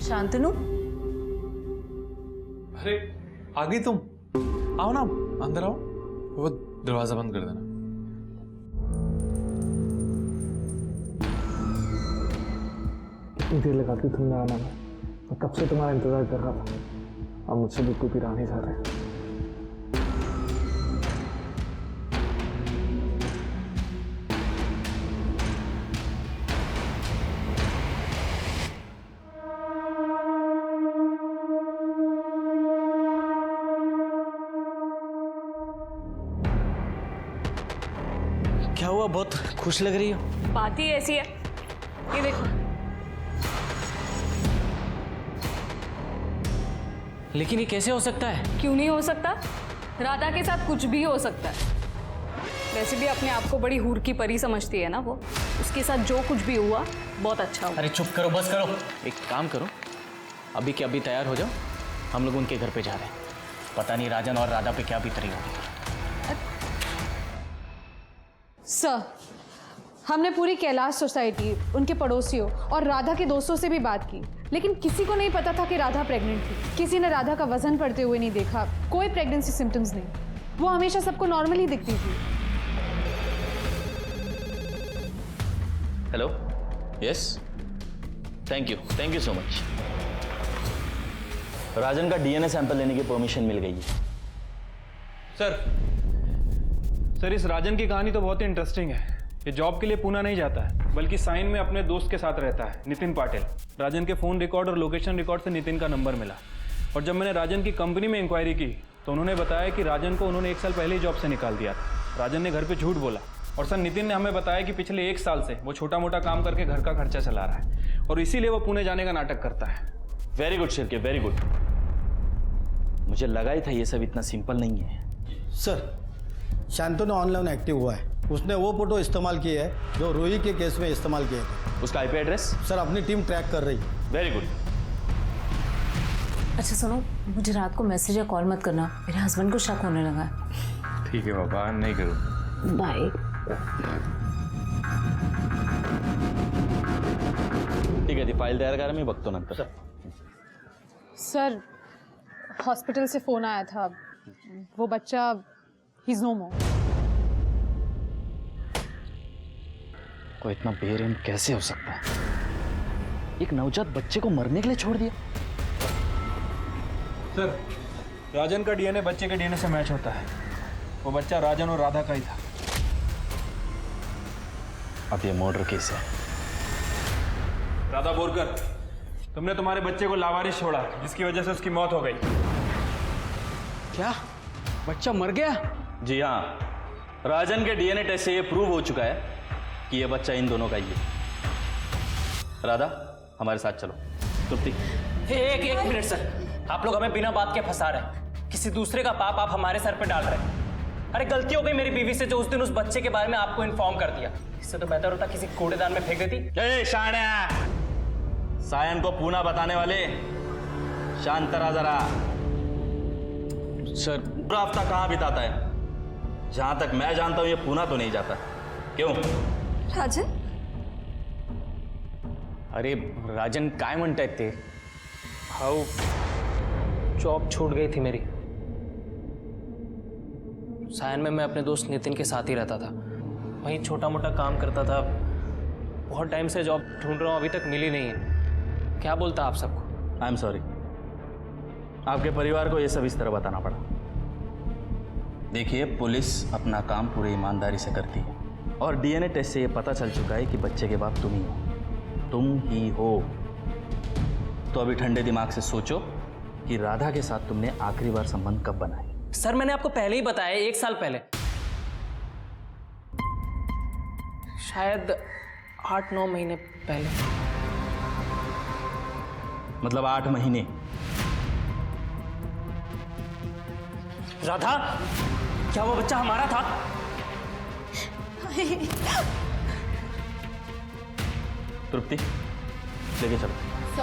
शांतनु, अरे आ गई तुम? आओ ना, अंदर आओ। वो दरवाजा बंद कर देना। इतनी देर लगा दी तुमने आना में। मैं कब से तुम्हारा इंतजार कर रहा था। अब मुझसे बिल्कुल भी रह नहीं जा रहे। क्या हुआ, बहुत खुश लग रही हो? बात ही ऐसी है। ये देखो। लेकिन ये कैसे हो सकता है? क्यों नहीं हो सकता? राधा के साथ कुछ भी हो सकता है। वैसे भी अपने आप को बड़ी हूर की परी समझती है ना वो। उसके साथ जो कुछ भी हुआ बहुत अच्छा हुआ। अरे चुप करो, बस करो। एक काम करो, अभी के अभी तैयार हो जाओ, हम लोग उनके घर पे जा रहे हैं। पता नहीं राजन और राधा पे क्या बीत रही होगी। सर, हमने पूरी कैलाश सोसाइटी, उनके पड़ोसियों और राधा के दोस्तों से भी बात की, लेकिन किसी को नहीं पता था कि राधा प्रेग्नेंट थी। किसी ने राधा का वजन बढ़ते हुए नहीं देखा, कोई प्रेगनेंसी सिम्टम्स नहीं। वो हमेशा सबको नॉर्मल ही दिखती थी। Hello, yes, thank you so much. Rajan का डीएनए सैंपल लेने की परमिशन मिल गई है। सर, इस राजन की कहानी तो बहुत ही इंटरेस्टिंग है। ये जॉब के लिए पूना नहीं जाता है, बल्कि साइन में अपने दोस्त के साथ रहता है, नितिन पाटिल। राजन के फ़ोन रिकॉर्ड और लोकेशन रिकॉर्ड से नितिन का नंबर मिला। और जब मैंने राजन की कंपनी में इंक्वायरी की तो उन्होंने बताया कि राजन को उन्होंने 1 साल पहले ही जॉब से निकाल दिया था। राजन ने घर पे झूठ बोला। और सर, नितिन ने हमें बताया कि पिछले 1 साल से वो छोटा मोटा काम करके घर का खर्चा चला रहा है और इसीलिए वो पुणे जाने का नाटक करता है। Very good Shirke, very good. मुझे लगा ही था ये सब इतना सिंपल नहीं है। सर, शांतनु ऑनलाइन एक्टिव हुआ है। उसने वो फोटो इस्तेमाल किए है जो रूही के केस में इस्तेमाल किए थे। उसका आईपी एड्रेस? सर, अपनी टीम ट्रैक कर रही है। Very good. अच्छा सुनो, मुझे रात को मैसेज या कॉल मत करना, मेरे हस्बैंड को शक होने लगा है। ठीक है बाबा, नहीं करूँ। बाय। ठीक है, ती फाईल तयार करा, मी बघतो नंतर। सर, हॉस्पिटल से फ़ोन आया था, वो बच्चा he's no more। कोई इतना बेरहम कैसे हो सकता है? एक नवजात बच्चे को मरने के लिए छोड़ दिया। सर, राजन का डीएनए बच्चे के डीएनए से मैच होता है। वो बच्चा राजन और राधा का ही था। अब ये मर्डर केस है। राधा बोरकर, तुमने तुम्हारे बच्चे को लावारिस छोड़ा, जिसकी वजह से उसकी मौत हो गई। क्या बच्चा मर गया? जी हाँ, राजन के डीएनए टेस्ट से ये प्रूव हो चुका है कि ये बच्चा इन दोनों का ही है। राधा, हमारे साथ चलो। तृप्ति, एक मिनट सर, आप लोग हमें बिना बात के फंसा रहे हैं। किसी दूसरे का पाप आप हमारे सर पे डाल रहे हैं। अरे गलती हो गई मेरी बीवी से, जो उस दिन उस बच्चे के बारे में आपको इन्फॉर्म कर दिया। इससे तो बेहतर होता किसी कूड़ेदान में फेंक देती। ए शाण्या, सायन को पूना बताने वाले, शांत रहा जरा। सर, पूरा हफ्ता कहाँ बिताता है? जहां तक मैं जानता हूं ये पूना तो नहीं जाता। क्यों? राजन? अरे राजन काय म्हणतायत ते? हाउ जॉब छूट गई थी मेरी। सायन में मैं अपने दोस्त नितिन के साथ ही रहता था, वहीं छोटा मोटा काम करता था। बहुत टाइम से जॉब ढूंढ रहा हूँ, अभी तक मिली नहीं है। क्या बोलता आप सबको? आई एम सॉरी, आपके परिवार को ये सब इस तरह बताना पड़ा। देखिए, पुलिस अपना काम पूरी ईमानदारी से करती है और डीएनए टेस्ट से ये पता चल चुका है कि बच्चे के बाप तुम ही हो। तुम ही हो। तो अभी ठंडे दिमाग से सोचो कि राधा के साथ तुमने आखिरी बार संबंध कब बनाए? सर, मैंने आपको पहले ही बताया, 1 साल पहले, शायद 8-9 महीने पहले। मतलब 8 महीने? राधा, क्या वो बच्चा हमारा था? तृप्ति, लेके चलो।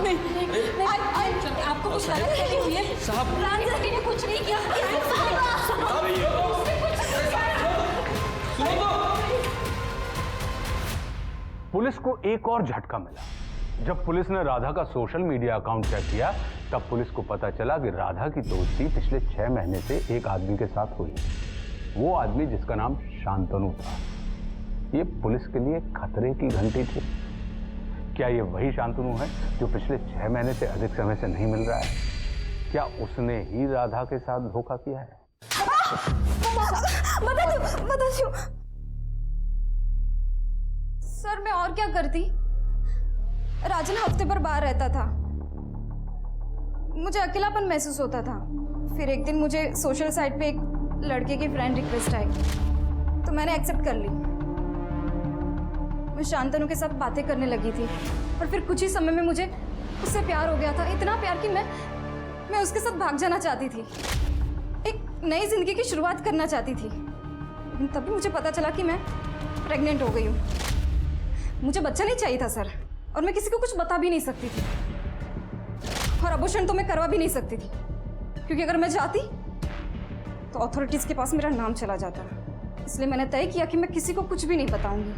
नहीं, आपको कुछ गलत फहमी हुई है साहब। राजन ने कुछ नहीं किया। पुलिस को एक और झटका मिला। जब पुलिस ने राधा का सोशल मीडिया अकाउंट चेक किया तब पुलिस को पता चला कि राधा की दोस्ती पिछले 6 महीने से एक आदमी के साथ हुई। वो आदमी जिसका नाम शांतनु था। ये पुलिस के लिए खतरे की घंटी थी। क्या ये वही शांतनु है जो पिछले 6 महीने से अधिक समय से नहीं मिल रहा है? क्या उसने ही राधा के साथ धोखा किया है? बता दो। सर मैं और क्या करती? राजन हफ्ते भर बाहर रहता था, मुझे अकेलापन महसूस होता था। फिर एक दिन मुझे सोशल साइट पे एक लड़के की फ्रेंड रिक्वेस्ट आई तो मैंने एक्सेप्ट कर ली। मैं शांतनु के साथ बातें करने लगी थी और फिर कुछ ही समय में मुझे उससे प्यार हो गया था। इतना प्यार कि मैं उसके साथ भाग जाना चाहती थी, एक नई जिंदगी की शुरुआत करना चाहती थी। लेकिन तभी मुझे पता चला कि मैं प्रेग्नेंट हो गई हूँ। मुझे बच्चा नहीं चाहिए था सर, और मैं किसी को कुछ बता भी नहीं सकती थी, और अबॉर्शन तो मैं करवा भी नहीं सकती थी, क्योंकि अगर मैं जाती तो अथॉरिटीज़ के पास मेरा नाम चला जाता। इसलिए मैंने तय किया कि मैं किसी को कुछ भी नहीं बताऊंगी,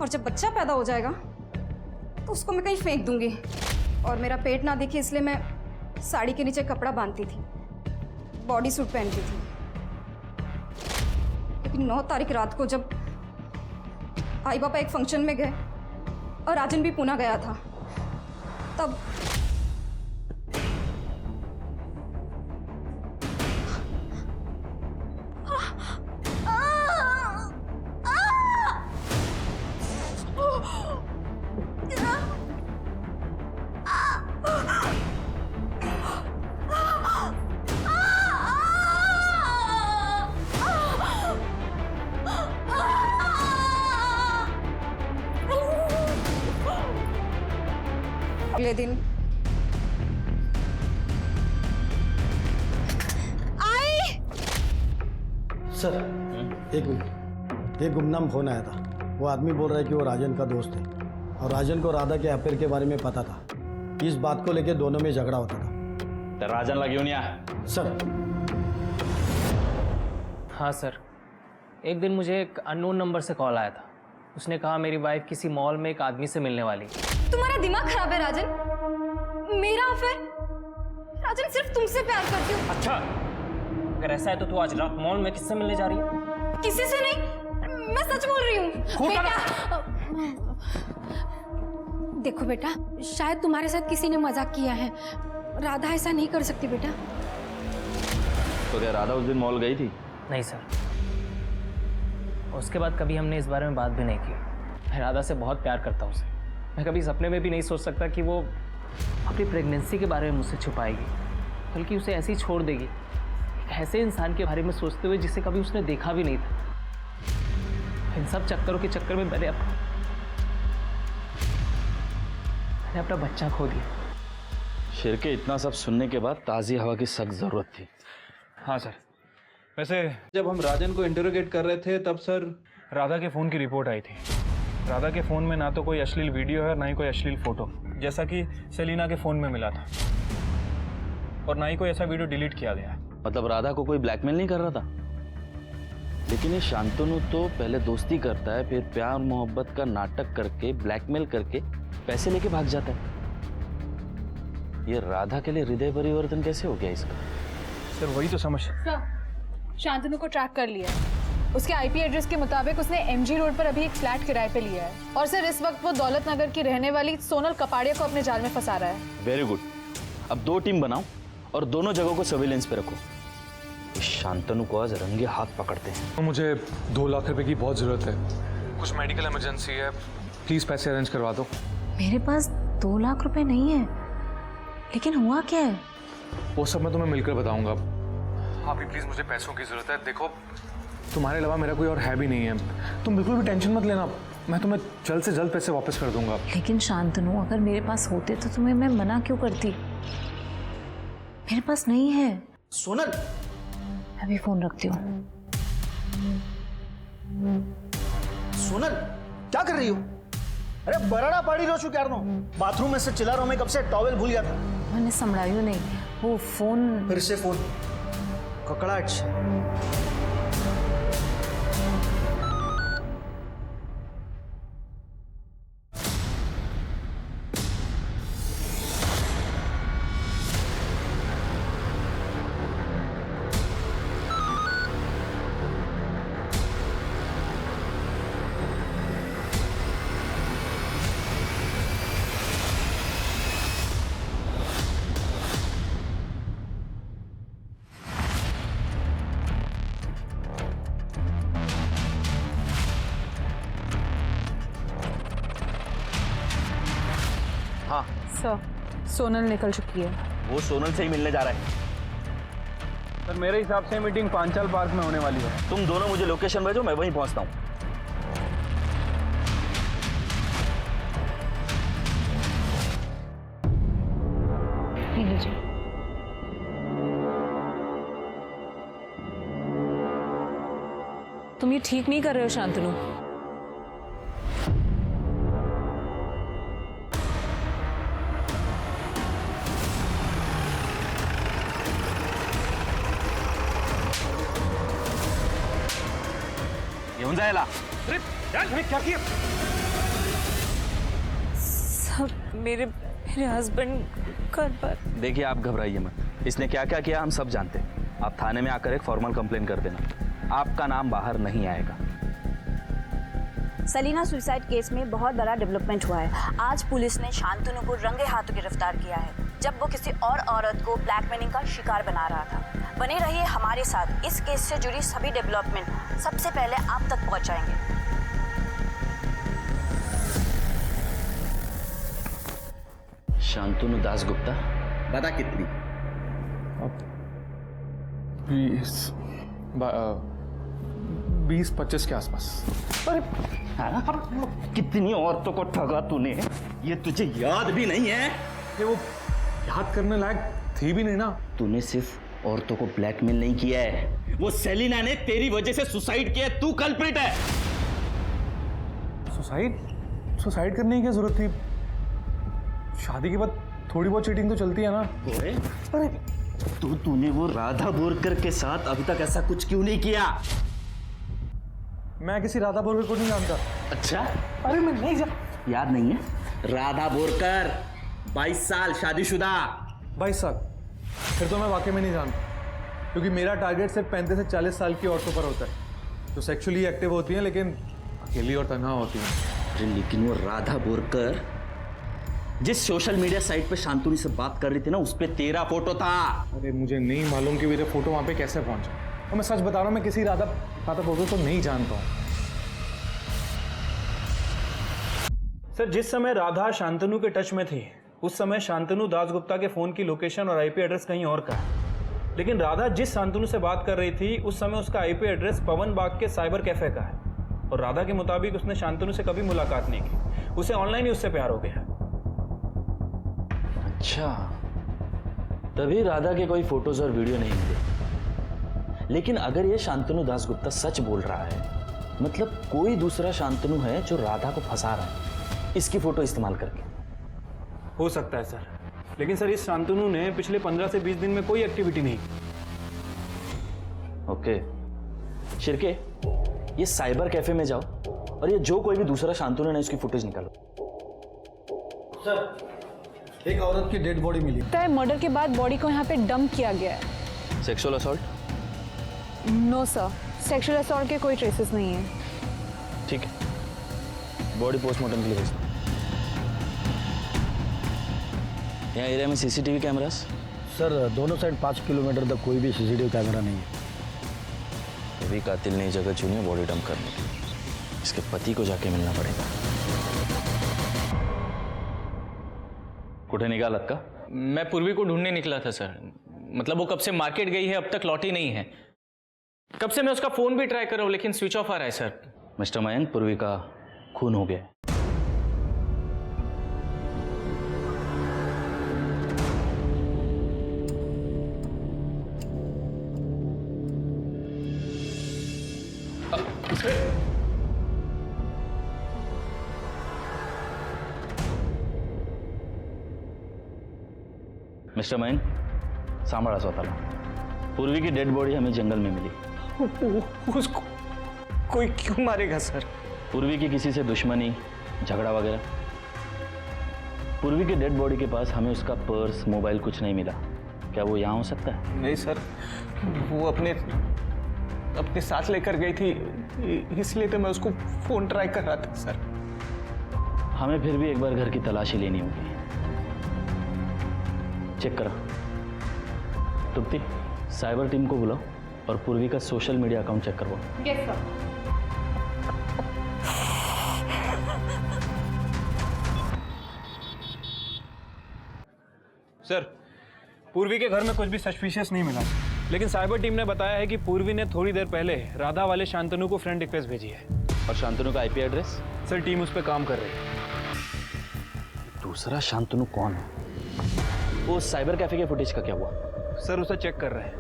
और जब बच्चा पैदा हो जाएगा तो उसको मैं कहीं फेंक दूंगी। और मेरा पेट ना दिखे इसलिए मैं साड़ी के नीचे कपड़ा बांधती थी, बॉडी सूट पहनती थी। लेकिन 9 तारीख रात को जब आई पापा एक फंक्शन में गए और राजन भी पुणे गया था, तब अगले दिन सर एक मिनट, एक गुमनाम फोन आया था। वो आदमी बोल रहा है कि वो राजन का दोस्त है और राजन को राधा के अफेयर के बारे में पता था। इस बात को लेकर दोनों में झगड़ा होता था। तो राजन लगी होनी सर हाँ सर, एक दिन मुझे एक अननोन नंबर से कॉल आया था। उसने कहा मेरी वाइफ किसी मॉल में एक आदमी से मिलने वाली। तुम्हारा दिमाग खराब है राजन। मेरा अफेयर? राजन सिर्फ तुमसे प्यार करती हूँ। अच्छा, अगर ऐसा है तो तू आज रात मॉल में किससे मिलने जा रही है? किसी से नहीं, मैं सच बोल रही हूँ। बेटा देखो बेटा, शायद तुम्हारे साथ किसी ने मजाक किया है। राधा ऐसा नहीं कर सकती बेटा। तो क्या राधा उस दिन मॉल गई थी? नहीं सर, उसके बाद कभी हमने इस बारे में बात भी नहीं की। मैं राधा से बहुत प्यार करता हूँ उसे। मैं कभी सपने में भी नहीं सोच सकता कि वो अपनी प्रेगनेंसी के बारे में मुझसे छुपाएगी, बल्कि उसे ऐसे ही छोड़ देगी, एक ऐसे इंसान के बारे में सोचते हुए जिसे कभी उसने देखा भी नहीं था। इन सब चक्करों के चक्कर में मैंने अपना बच्चा खो दिया। शेर के इतना सब सुनने के बाद ताज़ी हवा की सख्त ज़रूरत थी। हाँ सर, वैसे जब हम राजन को इंटरोगेट कर रहे थे तब सर राधा के फ़ोन की रिपोर्ट आई थी। राधा के फ़ोन में ना तो कोई अश्लील वीडियो है, ना ही कोई अश्लील फ़ोटो, जैसा कि सेलिना के फ़ोन में मिला था, और ना ही कोई ऐसा वीडियो डिलीट किया गया है। मतलब राधा को कोई ब्लैकमेल नहीं कर रहा था? लेकिन ये शांतनु तो पहले दोस्ती करता है, फिर प्यार मोहब्बत का नाटक करके ब्लैकमेल करके पैसे लेके भाग जाता है। ये राधा के लिए हृदय परिवर्तन कैसे हो गया इसका? सर वही तो समझ। शांतनु को ट्रैक कर लिया। उसके आईपी एड्रेस के मुताबिक उसने एमजी रोड पर अभी एक फ्लैट किराए पे लिया है, और सर इस वक्त वो दौलत नगर की रहने वाली सोनल कपाड़िया को अपने जाल में फंसा रहा है। Very good. अब 2 टीम बनाओ और दोनों जगहों को सर्विलेंस पे रखो। इस शांतनु को आज रंगे हाथ पकड़ते हैं। तो मुझे 2 लाख रुपए की बहुत ज़रूरत है, कुछ मेडिकल इमरजेंसी है, प्लीज़ पैसे अरेंज करवा दो। मेरे पास 2 लाख रुपए नहीं है, लेकिन हुआ क्या है? वो सब मैं तुम्हें मिलकर बताऊंगा। हाँ भी प्लीज़, मुझे पैसों की ज़रूरत है। देखो तुम्हारे अलावा मेरा कोई और है भी नहीं है, तुम बिल्कुल भी टेंशन मत लेना, मैं तुम्हें जल्द से जल्द पैसे वापस कर दूंगा। लेकिन शांतनु, अगर मेरे पास होते तो तुम्हें मैं मना क्यों करती? मेरे पास नहीं है। सोनल, अभी फोन रखती हूँ। सोनल क्या कर रही हो? अरे बराड़ा पाड़ी रो छू क्यारनो, बाथरूम में से चिल्ला रहा हूं मैं कब से, टॉवेल भूल गया था। मैंने संभळाયું नहीं, वो फोन फिर से फोन ककड़ाहट। हाँ सर सोनल निकल चुकी है। वो सोनल से ही मिलने जा रहा है। सर मेरे हिसाब से मीटिंग पांचाल पार्क में होने वाली है। तुम दोनों मुझे लोकेशन भेजो, मैं वहीं पहुंचता हूँ। तुम ये ठीक नहीं कर रहे हो शांतनु। येऊन जायला। क्या किया? सब मेरे हस्बैंड घर पर। देखिए आप घबराइए मत, इसने क्या क्या किया हम सब जानते हैं। आप थाने में आकर एक फॉर्मल कंप्लेन कर देना, आपका नाम बाहर नहीं आएगा। सलीना सुसाइड केस में बहुत बड़ा डेवलपमेंट हुआ है। आज पुलिस ने शांतनु को रंगे हाथों गिरफ्तार किया है, जब वो किसी और औरत को ब्लैकमेलिंग का शिकार बना रहा था। बने रहिए हमारे साथ, इस केस से जुड़ी सभी डेवलपमेंट सबसे पहले आप तक पहुंचाएंगे। शांतनु दास गुप्ता, बता कितनी? 20-25 के आसपास। अरे कितनी औरतों को ठगा तूने, ये तुझे याद भी नहीं है? ये वो याद करने लायक थी भी नहीं ना। तूने सिर्फ औरतों को ब्लैकमेल नहीं किया है, वो सेलिना ने तेरी वजह से सुसाइड किया, तू कल्प्रिट है। सुसाइड करने की क्या जरूरत थी? शादी के बाद थोड़ी बहुत चीटिंग तो चलती है ना। अरे तूने वो राधा बोरकर के साथ अभी तक ऐसा कुछ क्यों नहीं किया? मैं किसी राधा बोरकर को नहीं जानता। अच्छा, अरे मैं नहीं याद नहीं है? राधा बोरकर 22 साल शादीशुदा। 22 साल? फिर तो मैं वाकई में नहीं जानता, क्योंकि मेरा टारगेट सिर्फ 35 से 40 साल की औरतों पर होता है जो सेक्सुअली एक्टिव होती हैं लेकिन अकेली और तन्हा होती हैं। अरे लेकिन वो राधा बोरकर जिस सोशल मीडिया साइट पे शांतनु से बात कर रही थी ना, उस पे तेरा फोटो था। अरे मुझे नहीं मालूम कि मेरे फोटो वहां पे कैसे पहुंचे, और मैं सच बता रहा हूँ, मैं किसी राधा बोरकर को नहीं जानता हूँ। सर जिस समय राधा शांतनु के टच में थी, उस समय शांतनु दासगुप्ता के फोन की लोकेशन और आईपी एड्रेस कहीं और का है। लेकिन राधा जिस शांतनु से बात कर रही थी, उस समय उसका आईपी एड्रेस पवन बाग के साइबर कैफे का है। और राधा के मुताबिक उसने शांतनु से कभी मुलाकात नहीं की, उसे ऑनलाइन ही उससे प्यार हो गया। अच्छा, तभी राधा के कोई फोटोज और वीडियो नहीं मिले। लेकिन अगर ये शांतनु दासगुप्ता सच बोल रहा है, मतलब कोई दूसरा शांतनु है जो राधा को फंसा रहा है इसकी फोटो इस्तेमाल करके। हो सकता है सर, लेकिन सर इस शांतनु ने पिछले 15 से 20 दिन में कोई एक्टिविटी नहीं। ओके शिरके, ये साइबर कैफे में जाओ और ये जो कोई भी दूसरा शांतनु है उसकी फुटेज निकालो। सर एक औरत की डेड बॉडी मिली। तय मर्डर के बाद बॉडी को यहाँ पे डंप किया गया है। Sexual assault? No sir, sexual assault के कोई ट्रेसेस नहीं है। ठीक है, बॉडी पोस्टमार्टम के लिए भेजता हूँ। यहाँ एरिया में सीसीटीवी कैमरास? सर दोनों साइड 5 किलोमीटर तक कोई भी सीसीटीवी कैमरा नहीं है। अभी कातिल ने जगह चुनी है बॉडी डंप करने की। इसके पति को जाके मिलना पड़ेगा। कुठे निकालत का? मैं पूर्वी को ढूंढने निकला था सर। मतलब वो कब से मार्केट गई है, अब तक लौटी नहीं है। कब से मैं उसका फोन भी ट्राई कर रहा हूँ लेकिन स्विच ऑफ आ रहा है सर। मिस्टर मयंक, पूर्वी का खून हो गया। मिस्टर मयंक, सांभाळा स्वतःला। पूर्वी की डेड बॉडी हमें जंगल में मिली। उसको कोई क्यों मारेगा सर? पूर्वी की किसी से दुश्मनी, झगड़ा वगैरह? पूर्वी के डेड बॉडी के पास हमें उसका पर्स, मोबाइल कुछ नहीं मिला। क्या वो यहाँ हो सकता है? नहीं सर, वो अपने साथ लेकर गई थी, इसलिए तो मैं उसको फोन ट्राई कर रहा था सर। हमें फिर भी एक बार घर की तलाशी लेनी होगी। चेक करा। तुप्ती, साइबर टीम को बुलाओ और पूर्वी का सोशल मीडिया अकाउंट चेक करवाओ। Yes sir. सर, पूर्वी के घर में कुछ भी सस्पिशियस नहीं मिला, लेकिन साइबर टीम ने बताया है कि पूर्वी ने थोड़ी देर पहले राधा वाले शांतनु को फ्रेंड रिक्वेस्ट भेजी है। और शांतनु का आईपी एड्रेस? सर, टीम उस पर काम कर रही है। दूसरा शांतनु कौन है? वो साइबर कैफे के फुटेज का क्या हुआ? सर, उसे चेक कर रहे हैं।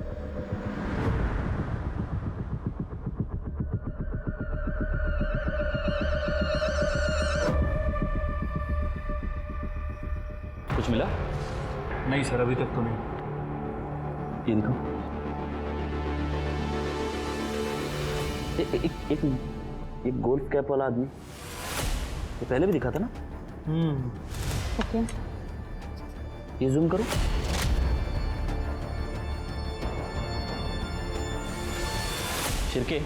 कुछ मिला? नहीं सर, अभी तक तो नहीं। ये दिखाओ। एक मिनट, ये गोल्फ कैप वाला आदमी ये पहले भी दिखा था ना? ओके। ये जूम करो। शिरके,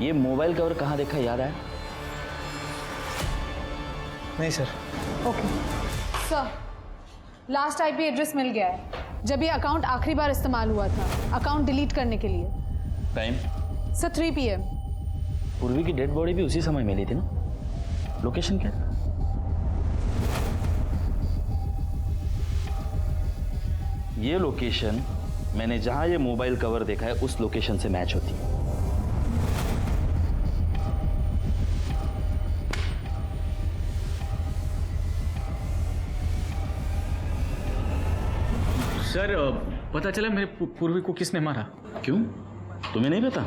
ये मोबाइल कवर कहाँ देखा, याद आया? नहीं sir. Okay sir, last IP address मिल गया है, जब ये अकाउंट आखिरी बार इस्तेमाल हुआ था अकाउंट डिलीट करने के लिए। टाइम? Sir 3 PM। पूर्वी की डेड बॉडी भी उसी समय मिली थी ना? लोकेशन क्या? ये लोकेशन मैंने जहां ये मोबाइल कवर देखा है उस लोकेशन से मैच होती है। सर, पता चला मेरे पूर्वी को किसने मारा। क्यों, तुम्हें नहीं पता?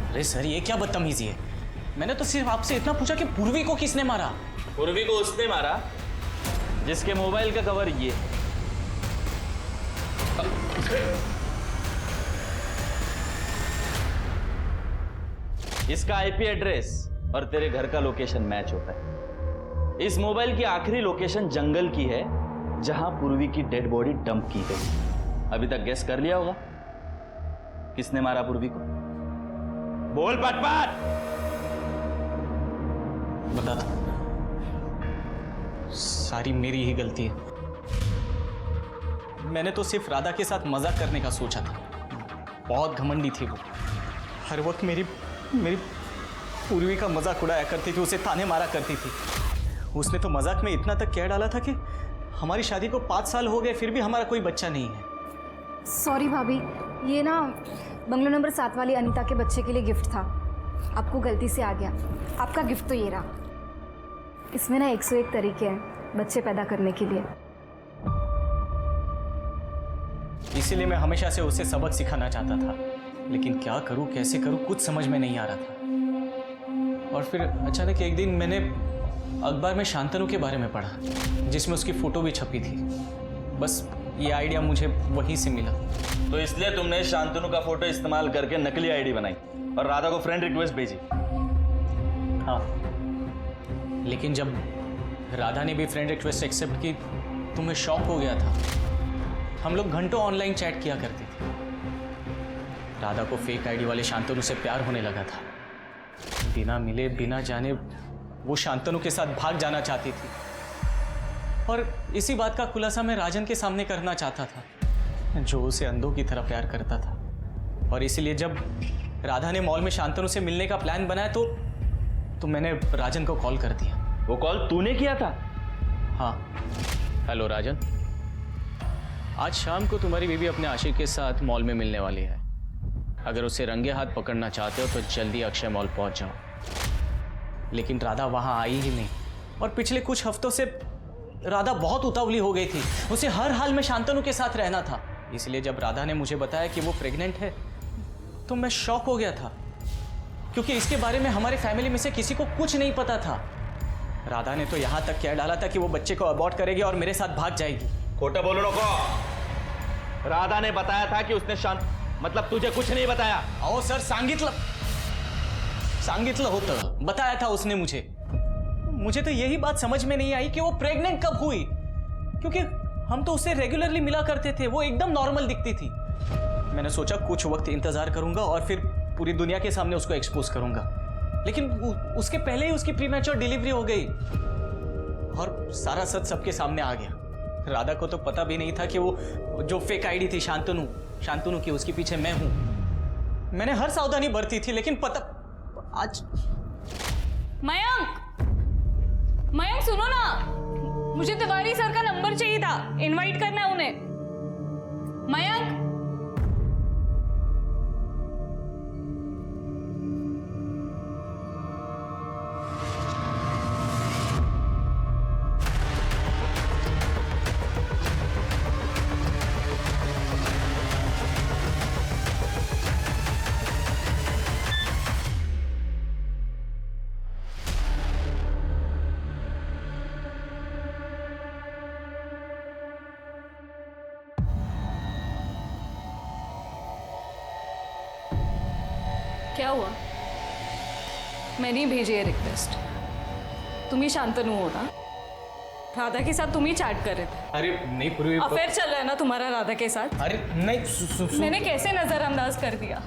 अरे सर, ये क्या बदतमीजी है? मैंने तो सिर्फ आपसे इतना पूछा कि पूर्वी को किसने मारा। पूर्वी को उसने मारा जिसके मोबाइल का कवर ये। इसका आईपी एड्रेस और तेरे घर का लोकेशन मैच होता है। इस मोबाइल की आखिरी लोकेशन जंगल की है जहां पूर्वी की डेड बॉडी डंप की गई। अभी तक गेस कर लिया होगा किसने मारा पूर्वी को? बोल पटपट। बता दो। सारी मेरी ही गलती है। मैंने तो सिर्फ राधा के साथ मजाक करने का सोचा था। बहुत घमंडी थी वो। हर वक्त मेरी पूर्वी का मजाक उड़ाया करती थी, उसे ताने मारा करती थी। उसने तो मजाक में इतना तक कह डाला था कि हमारी शादी को 5 साल हो गए फिर भी हमारा कोई बच्चा नहीं है। सॉरी भाभी, ये ना बंगलो नंबर 7 वाली अनीता के बच्चे के लिए गिफ्ट था, आपको गलती से आ गया। आपका गिफ्ट तो ये रहा। इसमें ना 101 तरीके हैं बच्चे पैदा करने के लिए। इसीलिए मैं हमेशा से उसे सबक सिखाना चाहता था, लेकिन क्या करूं, कैसे करूं, कुछ समझ में नहीं आ रहा था। और फिर अचानक एक दिन मैंने अखबार में शांतनु के बारे में पढ़ा, जिसमें उसकी फोटो भी छपी थी। बस ये आइडिया मुझे वहीं से मिला। तो इसलिए तुमने शांतनु का फोटो इस्तेमाल करके नकली आईडी बनाई और राधा को फ्रेंड रिक्वेस्ट भेजी? हाँ, लेकिन जब राधा ने भी फ्रेंड रिक्वेस्ट एक्सेप्ट की तो मैं शॉक हो गया था। हम लोग घंटों ऑनलाइन चैट किया करते थे। राधा को फेक आईडी वाले शांतनु से प्यार होने लगा था। बिना मिले बिना जाने वो शांतनु के साथ भाग जाना चाहती थी, और इसी बात का खुलासा मैं राजन के सामने करना चाहता था, जो उसे अंधों की तरह प्यार करता था। और इसीलिए जब राधा ने मॉल में शांतनु से मिलने का प्लान बनाया तो मैंने राजन को कॉल कर दिया। वो कॉल तूने किया था? हाँ। हेलो राजन, आज शाम को तुम्हारी बीवी अपने आशिक के साथ मॉल में मिलने वाली है। अगर उसे रंगे हाथ पकड़ना चाहते हो तो जल्दी अक्षय मॉल पहुंच जाओ। लेकिन राधा वहां आई ही नहीं, और पिछले कुछ हफ्तों से राधा बहुत उतावली हो गई थी। उसे हर हाल में शांतनु के साथ रहना था। इसलिए जब राधा ने मुझे बताया कि वो प्रेग्नेंट है तो मैं शॉक हो गया था, क्योंकि इसके बारे में हमारे फैमिली में से किसी को कुछ नहीं पता था। राधा ने तो यहां तक कह डाला था कि वो बच्चे को अबॉर्ट करेगी और मेरे साथ भाग जाएगी। खोटा बोलो नको। राधा ने बताया था कि उसने मतलब तुझे कुछ नहीं बताया? अहो सर, सांगितलं होतं, बताया था उसने मुझे। मुझे तो यही बात समझ में नहीं आई कि वो प्रेग्नेंट कब हुई, क्योंकि हम तो उससे रेगुलरली मिला करते थे। वो एकदम नॉर्मल दिखती थी। मैंने सोचा कुछ वक्त इंतजार करूंगा और फिर पूरी दुनिया के सामने उसको एक्सपोज करूंगा, लेकिन उसके पहले ही उसकी प्रीमैच्योर डिलीवरी हो गई और सारा सच सबके सामने आ गया। राधा को तो पता भी नहीं था कि वो जो फेक आईडी थी शांतनु की, उसके पीछे मैं हूं। मैंने हर सावधानी बरती थी, लेकिन पता आज मयंक सुनो ना। मुझे तिवारी सर का नंबर चाहिए था, इनवाइट करना है उन्हें। मयंक, क्या हुआ? मैंने ही भेजी है रिक्वेस्ट। तुम ही शांतनु हो ना? राधा के साथ तुम ही चैट कर रहे थे। अरे नहीं पूर्वी, अफेयर चल रहा है ना तुम्हारा राधा के साथ? अरे नहीं मैंने कैसे नजरअंदाज कर दिया?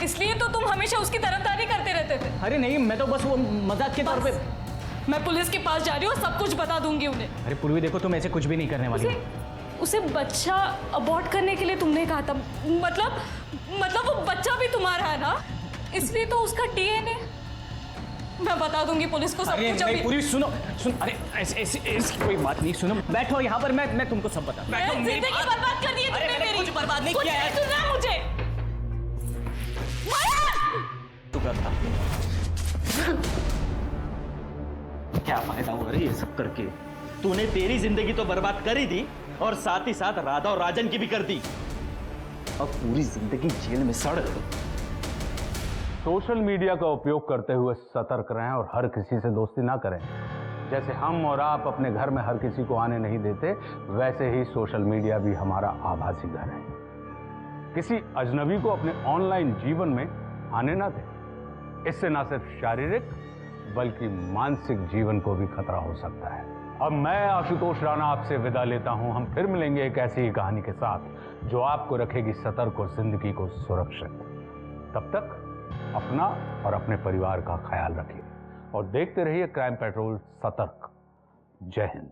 इसलिए तो तुम हमेशा उसकी तरफदारी करते रहते थे। अरे नहीं, मैं तो बस वो मजाक के तौर पे। मैं पुलिस के पास जा रही हूँ, सब कुछ बता दूंगी उन्हें। अरे पूर्वी देखो, तुम ऐसे कुछ भी नहीं करने वाली। उसे बच्चा अबॉर्ट करने के लिए तुमने कहा था, मतलब वो बच्चा भी तुम्हारा है ना, इसलिए तो उसका डीएनए। मैं बता दूंगी पुलिस को सब कुछ। अरे पूरी सुनो, अरे ऐसी कोई बात नहीं, सुनो, बैठो यहाँ पर, मैं तुमको सब बता। बैठो। जिंदगी बर्बाद कर दी है तुमने मेरी। कुछ बर्बाद नहीं किया है। सुना मुझे। तू क्या था? क्या फायदा हुआ रे ये सब करके? तूने तेरी जिंदगी तो बर्बाद कर ही दी और साथ ही साथ राधा और राजन की भी कर दी। अब पूरी जिंदगी जेल में सड़। सोशल मीडिया का उपयोग करते हुए सतर्क रहें और हर किसी से दोस्ती ना करें। जैसे हम और आप अपने घर में हर किसी को आने नहीं देते, वैसे ही सोशल मीडिया भी हमारा आभासी घर है। किसी अजनबी को अपने ऑनलाइन जीवन में आने ना दें। इससे ना सिर्फ शारीरिक बल्कि मानसिक जीवन को भी खतरा हो सकता है। अब मैं आशुतोष राणा आपसे विदा लेता हूं। हम फिर मिलेंगे एक ऐसी ही कहानी के साथ जो आपको रखेगी सतर्क और जिंदगी को सुरक्षित। तब तक अपना और अपने परिवार का ख्याल रखिए और देखते रहिए क्राइम पेट्रोल सतर्क। जय हिंद।